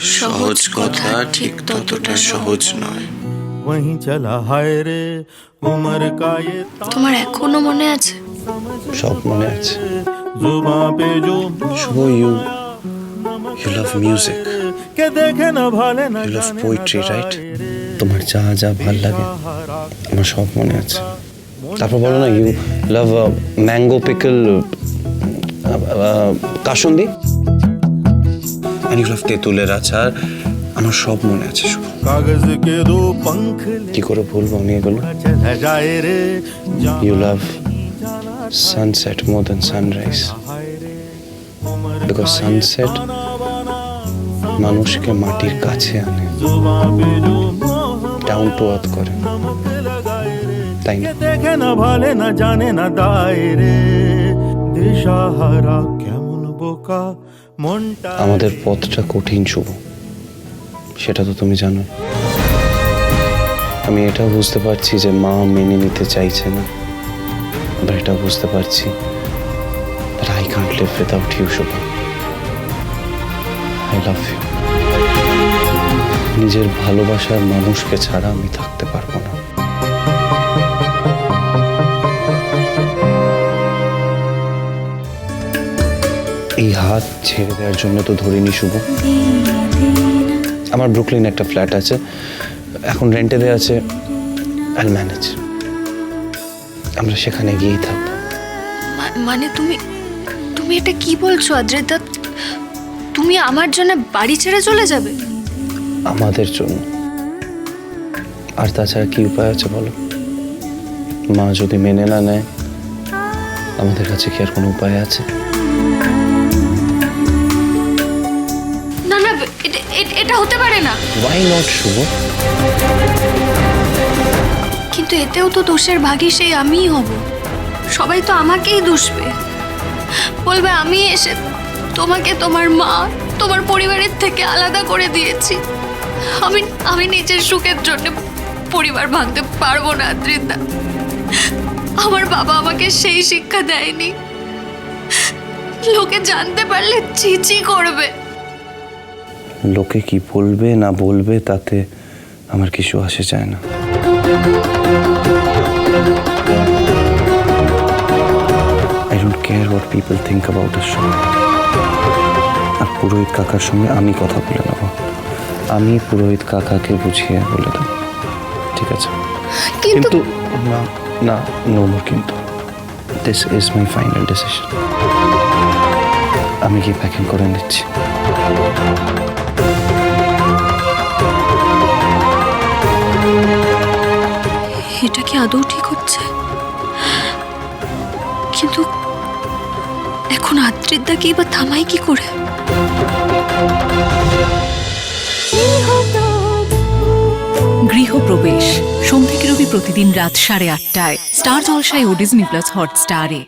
সহজ কথা ঠিক ততটা সহজ নয়। वहीं चला हाय रे उम्र का ये তোমার এখনো মনে আছে? সব মনে আছে। जुबां पे जो শুভ, you love music, के देखे ना भाले ना you love poetry, right? তোমার যা যা ভাল লাগে আমার সব মনে আছে। তারপর বলো না, you love mango pickle, kasundi, and you love তেঁতুলের আচার, আমার সব মনে আছে শুভ। कागज के दो पंख কি করে ভুলবো আমি এগুলো? चला जाए रे You love sunset more than sunrise, because sunset মানুষকে মাটির কাছে আনে, जुबां पे जो ডাউন টু আর্থ করে, नमक लगाए रे তাই না? के देखे ना भाले ना जाने ना दायरे दिशाहारा কেমন বোকা মনটা আমাদের পথটা কঠিন শুভ, সেটা তো তুমি জানো। আমি এটাও বুঝতে পারছি যে মা মেনে নিতে চাইছে না, আবার এটাও বুঝতে পারছি that I can't live without you Shubho. I love you। নিজের ভালোবাসার মানুষকে ছাড়া আমি থাকতে পারবো না। এই হাত ছেড়ে দেওয়ার জন্য তো ধরিনি শুভ। আমার ব্রুকলিন একটা ফ্ল্যাট আছে, এখন রেন্টে দেওয়া আছে, আই ম্যানেজ। আমরা সেখানে গিয়েই থাকবো। মানে তুমি তুমি এটা কি বলছো আদ্রিতা? তুমি আমার জন্য বাড়ি ছেড়ে চলে যাবে? আমাদের জন্য। আর তাছাড়া কি উপায় আছে বলো? মা যদি মেনে না নেয়, আমাদের কাছে কি আর কোনো উপায় আছে? না না, এটা হতে পারে না। Why not শুভ? কিন্তু এতেও তো দোষের ভাগী সেই আমিই হব। সবাই তো আমাকেই দুষবে, বলবে আমি এসে তোমাকে তোমার মা তোমার পরিবারের থেকে আলাদা করে দিয়েছি। আমি নিজের সুখের জন্য পরিবার ভাঙতে পারবো না আদ্রিতা। আমার বাবা আমাকে সেই শিক্ষা দেয়নি। লোকে জানতে পারলে চিচি করবে। লোকে কি বলবে না বলবে তাতে আমার কিছু আসে যায় না। I don't care what people think about us show. আর পুরোহিত কাকার সঙ্গে আমি কথা বলে নেব। আমি পুরোহিত কাকাকে বুঝিয়ে বলে দেব, ঠিক আছে? কিন্তু না না, নো মোর কিন্তু। This is my final decision. আমি কি প্যাকিং করে নিচ্ছি। এটা কি আদৌ ঠিক হচ্ছে? কিন্তু এখন আদ্রিতাকে বা থামাই কি করে? গৃহপ্রবেশ সোম থেকে রবি প্রতিদিন রাত 8:30টায় স্টার জলসায় ও ডিজনি প্লাস হটস্টারে।